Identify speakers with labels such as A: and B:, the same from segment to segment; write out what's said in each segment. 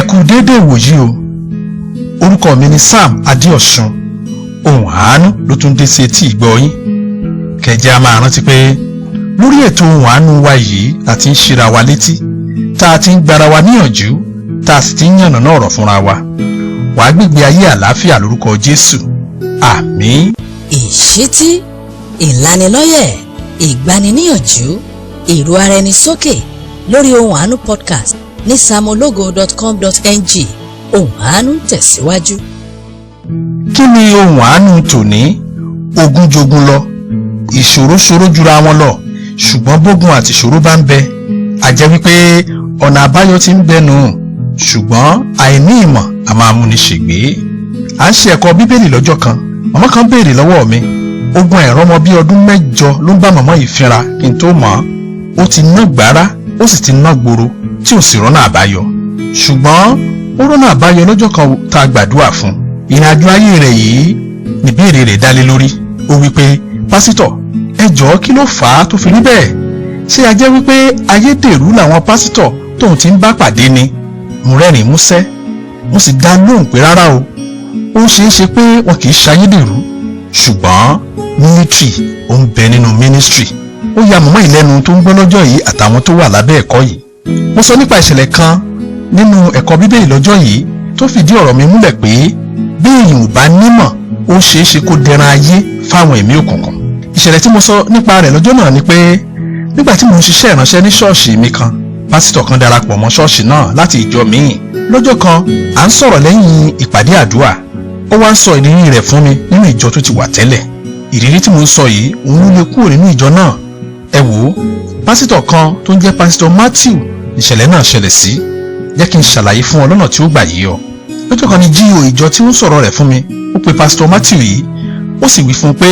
A: kú déédéé wòyí o. Orúkọ mi ni Sam Adéọ̀sùn. Ohùn àánú ló tún dé sí etí ìgbọ́ yín. Kẹjẹ́ a máa rántí pé lórí ètò ohùn àánú wa yìí a ti ń ṣíra wa létí, tá a ti ń gbára wa níyànjú, tá a sì ti ń yànnàná ọ̀rọ̀ fúnra wa. Wàá gbégbé ayé àlàáfíà lórúkọ Jésù. Àmín.
B: Ìṣítí, ìlanilọ́yẹ̀, ìgbaniníyànjú, èrò ara ẹni sókè lórí ohùn àánú podcast ní samologo.com.ng. Ohùn àánú tẹ̀síwájú.
A: Kí ni ohùn àánú tòní? Ogun jogun lọ, ìṣòro ṣòro jura wọn lọ, ṣùgbọ́n bógun àti ìṣòro bá ń bẹ, a jẹ́ wípé ọ̀nà àbáyọ ti ń bẹnu, ṣùgbọ́n àìní ìmọ̀ a máa múni ṣègbé. À ń ṣe ẹ̀kọ́ Bíbélì lọ́jọ́ kan, màmá kan béèrè lọ́wọ́ mi, ogun ẹ̀rọ ọmọ bí ọdún 8 ló ń bá màmá yìí fínra kí n tó mọ̀ ọ́. Ó ti ná gbàrà, ó sì ti ná gbòòrò tí ò sì rọ́nà àbáyọ. Ṣùgbọ́n ó rọ́nà àbáyọ lọ́jọ́ kan tá a gbàdúrà fún. Ìrìnàjò ayé rẹ̀ yìí níbéèrè rẹ̀ dálé lórí. Ó wí pé, pásítọ̀, ẹ jọ̀ọ́ kí ló fà á tó fi rí bẹ́ẹ̀? Ṣé a jẹ́ wípé ayédèrú làwọn pásítọ̀ tóun ti ń bá pàdé ni? Mo rẹ́rìn músẹ́, mo sì dá lóhùn pé rárá o. Ó ṣeé ṣe pé wọn kì í ṣayédèrú, ṣùgbọ́n mílítírì ó ń bẹ nínú mínísítírì. Ó ya mọ̀mọ́ ìlẹ́nu tó ń gbọ́ lọ́jọ́ yìí àtàwọn tó wà lábẹ́ ẹ̀kọ́ yìí. Mo sọ nípa ìṣẹ̀lẹ̀ kan nínú ẹ̀kọ́ Bíbélì lọ́jọ́ yìí tó fìdí ọ̀rọ̀ mi múlẹ̀ pé bí èèyàn ò bá nímọ̀ ó ṣeé ṣe kó dẹran ayé fáwọn ẹ̀mí òkùnkùn. Ìṣẹ̀lẹ̀ tí mo sọ nípa rẹ̀ lọ́jọ́ náà ni pé nígbà tí mo ń ṣiṣẹ́ ìránṣẹ́ ní ṣọ́ọ̀ṣì mi kan, pásítọ̀ kan darapọ̀ mọ́ ṣọ́ọ̀ṣì náà láti ìjọ míì. Lọ́jọ́ kan à ń sọ̀rọ̀ lẹ́yìn ìpàdé àdúrà. Ó wá ń sọ ìrírí rẹ̀ fún mi nínú ìjọ tó ti wà tẹ́lẹ̀. Ìrírí tí mo ń sọ yìí òun ló lè kúrò nínú ìjọ náà. Ẹ wò ó, pásítọ̀ kan tó ń jẹ́ pásítọ̀ Matthew ìṣẹ̀lẹ̀ náà ṣẹlẹ̀ sí. Jẹ́ kí n ṣàlàyé fún ọ lọ́nà tí ó gbà yé ọ. Lọ́jọ́ kan ni GO ìjọ tí ó ń sọ̀rọ̀ rẹ̀ fún mi, ó pe pásítọ̀ Matthew yìí, ó sì wí fún un pé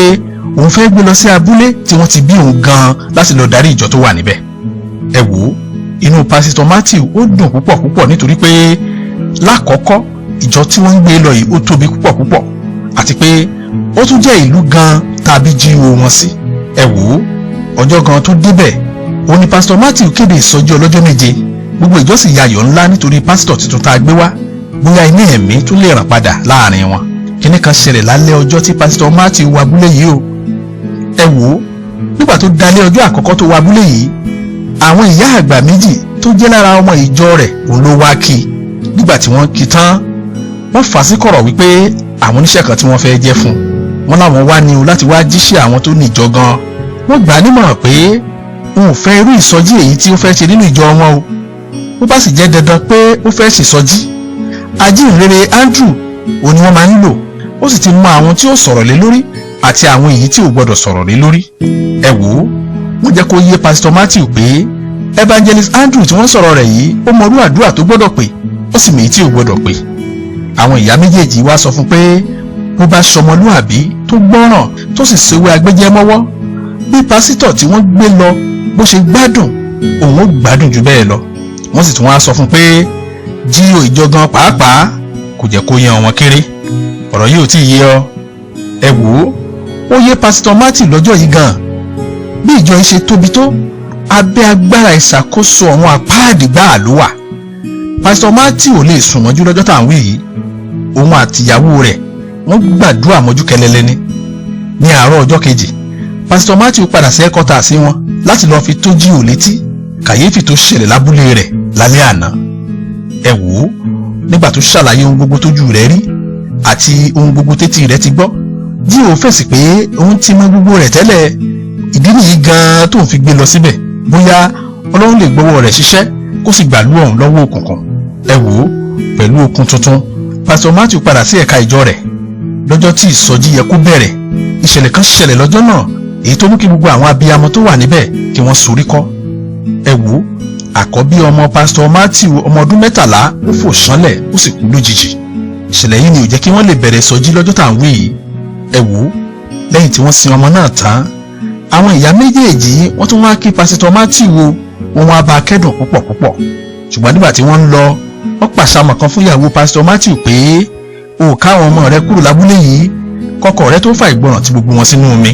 A: òun fẹ́ gbé lọ sí abúlé tí wọ́n ti bí òun gan-an láti lọ darí ìjọ tó wà níbẹ̀. Ẹ wò ó, inú pásítọ̀ Matthew ó dùn púpọ̀ púpọ̀ nítorí pé lákọ̀ọ́kọ́ ìjọ tí wọ́n ń gbé lọ yìí ó tóbi púpọ̀ púpọ̀, àti pé ó tún jẹ́ ìlú gan-an tàbí GO wọn sí. Ẹ wò ó, ọjọ́ gan tó débẹ̀, òun ni pásítọ̀ Matthew kéde ìsọjí ọlọ́jọ́ 7. Gbogbo ìjọ sì yayọ̀ ńlá nítorí pásítọ̀ tuntun tá a gbé wá, bóyá iná ẹ̀mí tún lè ràn padà láàrin wọn. Kíní kan ṣẹlẹ̀ lálẹ́ ọjọ́ tí pásítọ̀ Matthew wọ abúlé yìí o. Ẹ wò ó, nígbà tó dalẹ́ ọjọ́ àkọ́kọ́ tó wọ abúlé yìí, àwọn ìyá àgbà méjì tó jẹ́ lára ọmọ ìjọ rẹ̀ òun ló wá kí. Nígbà tí wọ́n kí tán, wọ́n fà sí kọ̀rọ̀ wípé àwọn oníṣẹ́ kan tí wọ́n fẹ́ jẹ́ fún wọn láwọn wá ní o láti wá jíṣẹ́ àwọn tó ní ìjọ gan. Wọ́n gbà á nímọ̀ràn pé wọn ò fẹ́ irú ìsọjí èyí tí ó fẹ́ ṣe nínú ìjọ wọn o. Bó bá sì jẹ́ dandan pé ó fẹ́ ṣèsọjí, ajínrere Andrew òun ni wọ́n máa ń lò. Ó sì ti mọ àwọn tí ó sọ̀rọ̀ lé lórí àti àwọn èyí tí ò gbọdọ̀ sọ̀rọ̀ lé lórí. Ẹ wò ó, wọ́n jẹ́ kó yé pásítọ̀ Matthew pé evangelist Andrew tí wọ́n sọ̀rọ̀ rẹ̀ yìí ó mọrú àdúrà tó gbọdọ̀ pè, ó sì mèyí tí ò gbọdọ̀ pè. Àwọn ìyá méjèèjì wá sọ fún pé bó bá ṣọmọlúàbí tó gbọ́ràn tó sì ṣèwé agbẹ́jẹ́ mọ́wọ́, bí pásítọ̀ tí wọ́n gbé lọ bó ṣe gbádùn, òun ó gbádùn jù bẹ́ẹ̀ lọ. Wọ́n sì tún wá sọ fún pé GO ìjọ gan pàápàá kò jẹ́ kó yan wọn kéré. Ọ̀rọ̀ yìí ò tí ì yé ọ. Ẹ wò ó, ó yé pásítọ̀ Matthew lọ́jọ́ yìí gan. Bí ìjọ yìí ṣe tóbi tó, abẹ́ agbára ìṣàkóso àwọn àpáàdì gbáà ló wà. Pásítọ̀ Matthew ò lè sùn mọ́jú lọ́jọ́ tá à ń wí yìí. Òun àtìyàwó rẹ̀ wọ́n gbàdúrà mọ́jú kẹlẹ́lẹ́ ni. Ní àárọ̀ ọjọ́ kejì, pásítọ̀ Matthew padà sí ẹ̀kọ́tà sí wọn láti lọ́ọ́ fi tó GO létí kàyéfì tó ṣẹlẹ̀ lábúlé rẹ̀ lálẹ́ àná. Ẹ wò ó, nígbà tó ṣàlàyé ohun gbogbo tójú rẹ̀ rí àti ohun gbogbo tétí rẹ̀ ti gbọ́, GO fèsì pé òun ti mọ gbogbo rẹ̀ tẹ́lẹ̀. Ìdí nìyí gan-an tó ń fi gbé lọ síbẹ̀, bóyá Ọlọ́run lè gbọ́wọ́ rẹ̀ ṣiṣẹ́ kó sì gbàlú ọ̀hún lọ́wọ́ òkùnkùn. Ẹ wò ó, pẹ̀lú okun tuntun, pásítọ̀ Matthew padà sí ẹ̀ka ìjọ rẹ̀. Lọ́jọ́ tí ìsọjí yẹ kó bẹ̀rẹ̀, ìṣẹ̀lẹ̀ kan ṣẹlẹ̀ lọ́jọ́ náà èyí tó mú kí gbogbo àwọn abiyamọ tó wà níbẹ̀ kí wọ́n sorí kọ́. Ẹ wò ó, àkọ́bí ọmọ pásítọ̀ Matthew ọmọ ọdún 13 ó fò ṣánlẹ̀ ó sì kú lójijì. Ìṣẹ̀lẹ̀ yìí ni ò jẹ́ kí wọ́n lè bẹ̀rẹ̀ ìsọjí lọ́jọ́ tá à ń wí yìí. Ẹ wò ó, lẹ́yìn tí wọ́n sin ọmọ náà tán, àwọn ìyá méjèèjì wọ́n tún wá kí pásítọ̀ Matthew wo, wọ́n wá bá kẹ́dùn púpọ̀ púpọ̀. Ṣùgbọ́n nígbà tí wọ́n ń lọ, wọ́n pàṣàmọ̀ kan fún ìyàwó pásítọ̀ Matthew pé o ká àwọn ọmọ rẹ kúrò lábúlé yìí, kọ́kọ́ rẹ tó fà ìgbọràn tí gbogbo wọn sínú omi.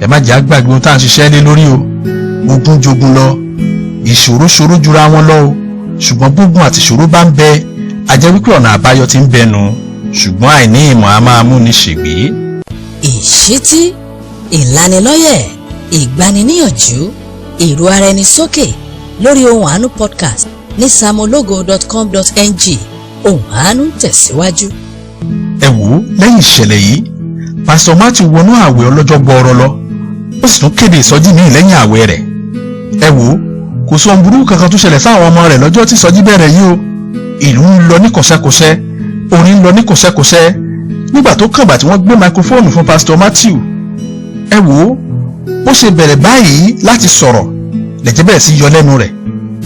A: Ẹ má jẹ́ àgbàgbé ohun tá à ń ṣiṣẹ́ lé lórí o. Ogun jogun lọ, ìṣòro ṣòro jura wọn lọ o. ṣùgbọ́n gbógun àti ìṣòro bá ń bẹ a jẹ́ wípé ọ̀nà àbáyọ ti ń bẹnu ṣùgbọ́n àìní ìmọ̀ a máa mú ni ṣègbé.
B: ìṣítí, ìlanilọ́yẹ̀, ìgbaniníyànjú, èrò ara ẹni sókè lórí Ohùn Àánú podcast ní samologo.com.ng. Ohùn Àánú tẹ̀síwájú.
A: ẹ wò ó lẹ́yìn ìṣẹ̀lẹ̀ yìí pásítọ̀ Matthew wọnú ààwẹ̀ ọlọ́jọ́ gbọọrọ lọ ó sì tún kéde ìsọjí míì lẹ́yìn ààwẹ̀ rẹ̀. ẹ wò ó kò sọ ohun burúkú kankan tó ṣẹlẹ̀ sáwọn ọmọ rẹ̀ lọ́jọ́ tí ìsọjí bẹ̀rẹ̀ yìí o. ìlú ń lọ ní kọ̀sẹ́kọ̀sẹ́, orin ń lọ ní kọ̀sẹ́kọ̀sẹ́ nígbà tó kàngbà tí wọ́n gbé máikrófóònù fún pásítọ̀ Matthew. ẹ wò ó bó ṣe bẹ̀rẹ̀ báyìí láti sọ̀rọ̀ lẹ̀jẹ̀ bẹ̀rẹ̀ sí yọ lẹ́nu rẹ̀,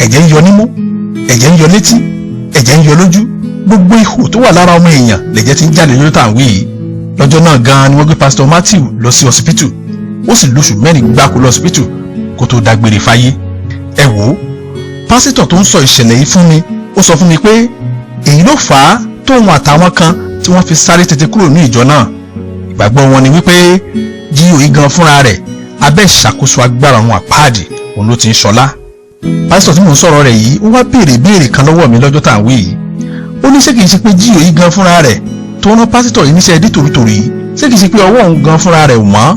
A: ẹ̀jẹ̀ ń yọ nímú, ẹ̀jẹ̀ ń yọ létí, ẹ̀jẹ̀ ń yọ lójú, gbogbo ihò tó wà lára ọmọ èèyàn lẹ̀jẹ̀ ti ń jáde lórí tàwí yìí. lọ́jọ́ náà gan-an ni wọ́n gbé pásítọ̀ Matthew lọ sí ọsibítù, ó sì lóṣù mẹ́rin gbáko lọ ọsibítù kó tó dágbére fáyé. ẹ wò ó pásítọ̀ tó ń sọ ìṣẹ̀lẹ̀ yìí fún mi ó sọ fún mi pé èyí ló fà á tóun àtàwọn kan tí wọ́n fi sáré tètè kúrò ní ìjọ náà. ìgbàgbọ́ wọn ni wípé G.O.E gan fúnra rẹ̀ abẹ́ ìṣàkóso agbára àwọn àpáàdì òun ló ti ń ṣọlá. pásítọ̀ tí mò ń sọ̀rọ̀ rẹ̀ yìí ó wá béèrè kan lọ́wọ́ mi lọ́jọ́ tá à ń wí yìí. ó ní ṣé kìí ṣe pé G.O.E gan fúnra rẹ̀ tó rán pásítọ̀ yìí níṣẹ́ dítòrítòrí yìí ṣé kìí ṣe pé ọwọ́ òun gan fúnra rẹ̀ ò mọ́.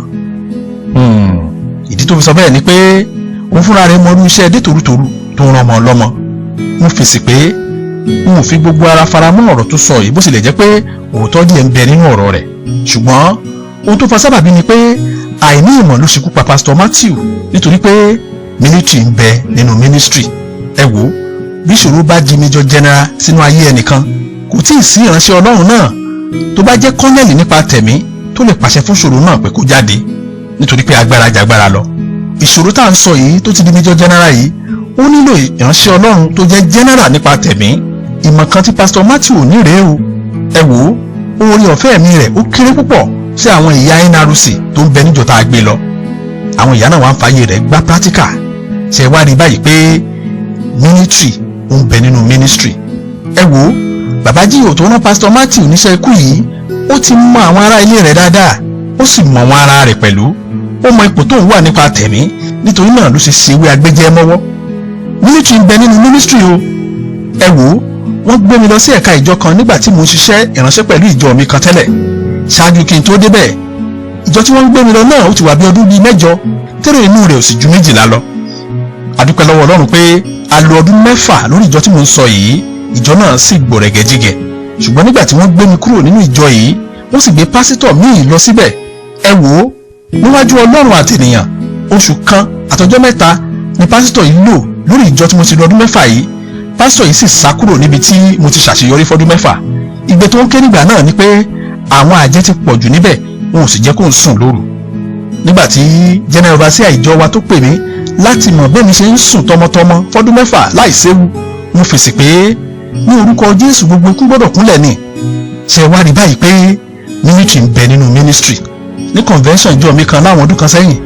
A: ìdí tó fi sọ bẹ́ẹ̀ ni pé òun fúnra rẹ̀ mọrú iṣẹ́ dítòrítòrú tó rán ọmọ ọlọ́mọ. mo fèsì pé n ò fi gbogbo ara fara mọ́ ọ̀rọ̀ tó sọ yìí bó tilẹ̀ jẹ́ pé òótọ́ díẹ̀ ń bẹ nínú ọ̀rọ̀ rẹ̀. ṣùgbọ́n ohun tó fa sábàbí ni pé àìní ìmọ̀ ló ṣekú pa pásítọ̀ Matthew nítorí pé ministry ń bẹ nínú ministry. ẹ wò bí ìṣòro bá di major general sínú ayé ẹnìkan kò tí ì sí ìránṣẹ́ Ọlọ́run náà tó bá jẹ́ kọ́nẹ́lì nípa tẹ̀mí tó lè pàṣẹ fún ìṣòro náà pé kó jáde nítorí pé agbára jagbára lọ. ìṣòro tá à ń sọ yìí tó ti di major general yìí ó nílò ìránṣẹ́ Ọlọ́run tó jẹ́ general nípa tẹ̀mí. ìmọ̀ kan tí pásítọ̀ Matthew ní rèé o. ẹ wò ó oore ọ̀fẹ́ mi rẹ̀ ó kéré púpọ̀ sí àwọn ìyá NRC tó ń bẹ níjọ tá a gbé lọ. àwọn ìyá náà wá ń fàyè rẹ̀ gbá practical. ṣe wá rí báyìí pé military ó ń bẹ nínú ministry. ẹ wò ó bàbá G.O tó rán pásítọ̀ Matthew níṣẹ́ ikú yìí ó ti mọ àwọn ará ilé rẹ̀ dáadáa ó sì mọ àwọn ará rẹ̀ pẹ̀lú. ó mọ ipò tó ń wà nípa tẹ̀mí nítorí náà ló ṣe ṣèwé agbẹ́jẹ́ mọ́wọ́. military ń bẹ nínú ministry o. ẹ wò ó wọ́n gbé mi lọ sí ẹ̀ka ìjọ kan nígbà tí mo ń ṣiṣẹ́ ìránṣẹ́ pẹ̀lú ìjọ mi kan tẹ́lẹ̀. ṣáájú kí n tó débẹ̀ ìjọ tí wọ́n ń gbé mi lọ náà ó ti wà bí ọdún bíi 8 tẹ́rẹ̀ inú rẹ̀ ò sì ju 12 lọ. adúpẹ́ lọ́wọ́ Ọlọ́run pé a lo ọdún 6 lórí ìjọ tí mo ń sọ yìí ìjọ náà sì gbọ̀rẹ̀gẹ̀jigẹ̀. ṣùgbọ́n nígbà tí wọ́n gbé mi kúrò nínú ìjọ yìí wọ́n sì gbé pásítọ̀ míì lọ síbẹ̀. ẹ wò ó níwájú Ọlọ́run àtènìyàn oṣù kan àtọjọ́ 3 ni pásítọ̀ yìí lò lórí ìjọ tí mo ti lọ ọdún 6 yìí. pásítọ̀ yìí sì sá kúrò níbi tí mo ti ṣàṣeyọrí fọ́dún 6. ìgbé tó ń ké nígbà náà ni pé àwọn àjẹ́ ti pọ̀ jù níbẹ̀ wọn ò sì jẹ́ kó ń sùn lóru. nígbà tí general overseer ìjọ wa tó pè mí láti mọ̀ bẹ́ẹ̀ mi ṣe ń sùn tọmọtọmọ fọ́dún 6 láì séwu mo fèsì pé ní orúkọ Jésù gbogbo ikú gbọ́dọ̀ kúnlẹ̀ ni. ṣe wá rí báyìí pé military ń bẹ nínú ministry. ní convention ìjọ mi kan láwọn ọdún kan sẹ́yìn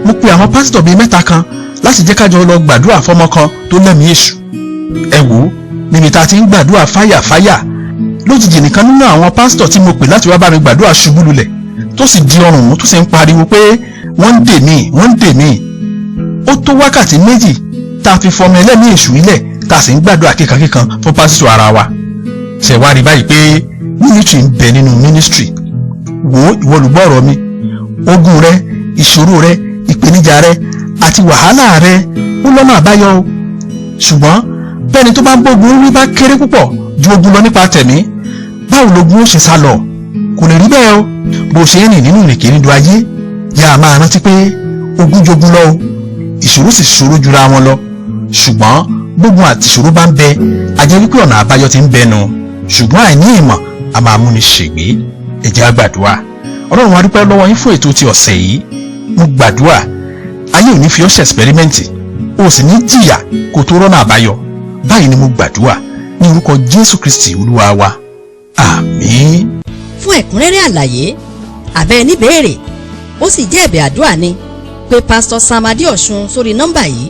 A: mo pe àwọn pásítọ̀ bíi 3 kan láti jẹ́ kájọ lọ gbàdúrà fọ́mọ kan tó lẹ́mìí èṣù. ẹ wò ó níbi tá a ti ń gbàdúrà fáyà lójijì nìkan nínú àwọn pásítọ̀ tí mo pè láti wá bá mi gbàdúrà ṣubú lulẹ̀ tó sì di ọrùn mú tó sì ń pariwo pé wọ́n ń dè mí. ó tó wákàtí 2 tá a fi fọmọ ẹlẹ́mìí èṣù ilẹ̀ tá a sì ń gbàdúrà kíkankíkan fún pásítọ̀ ara wa. ṣe wá rí báyìí pé military ń bẹ nínú ministry. wo ìwọ olùgbọ́ ọ̀rọ̀ mi ogun rẹ ìṣòro rẹ ìpèníjà rẹ àti wàhálà rẹ ó lọ́nà àbáyọ o. ṣùgbọ́n bẹ́ẹ̀ni tó bá ń bógun rí bá kéré púpọ̀ ju ogun lọ nípa tẹ̀mí báwo logun ó ṣe sá lọ kò lè rí bẹ́ẹ̀ o. bó ṣe ń rìn nínú ìrìnkèrindò ayé yà á máa rántí pé ogun jogun lọ o ìṣòro sì ṣòro jura wọn lọ. ṣùgbọ́n gbógun àti ìṣòro bá ń bẹ a jẹ́ wípé ọ̀nà àbáyọ ti ń bẹnu ṣùgbọ́n àìní ìmọ̀ a máa múni ṣègbé. ẹ jẹ́ á gbàdúrà. Ọlọ́run a dúpẹ́ lọ́wọ́ yín fún ètò ti ọ̀sẹ̀ yìí. mo gbàdúrà ayé ò ní fi ọ́ ṣe ẹ̀sìpẹ́rímẹ́ǹtì o sì ní jìyà kó tó rọ́nà àbáyọ. báyìí ni mo gbàdúrà ní orúkọ Jésù Kristi Olúwa wa àmín.
B: fún ẹ̀kúnrẹ́rẹ́ àlàyé àbẹ́ níbèrè ó sì jẹ́ ẹ̀bẹ̀ àdúrà ni pé pásítọ̀ Sam Adéọ̀ṣun sórí nọ́mbà yìí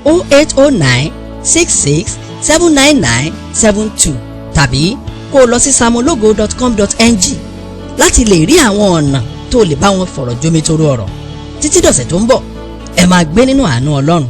B: 0809 66 799 72 tàbí kó o lọ sí samologo.com.ng láti lè rí àwọn ọ̀nà tó lè bá wọn fọ̀rọ̀ jómitoro ọ̀rọ̀. títí dọ̀sẹ̀ tó ń bọ̀ ẹ máa gbé nínú àánú Ọlọ́run.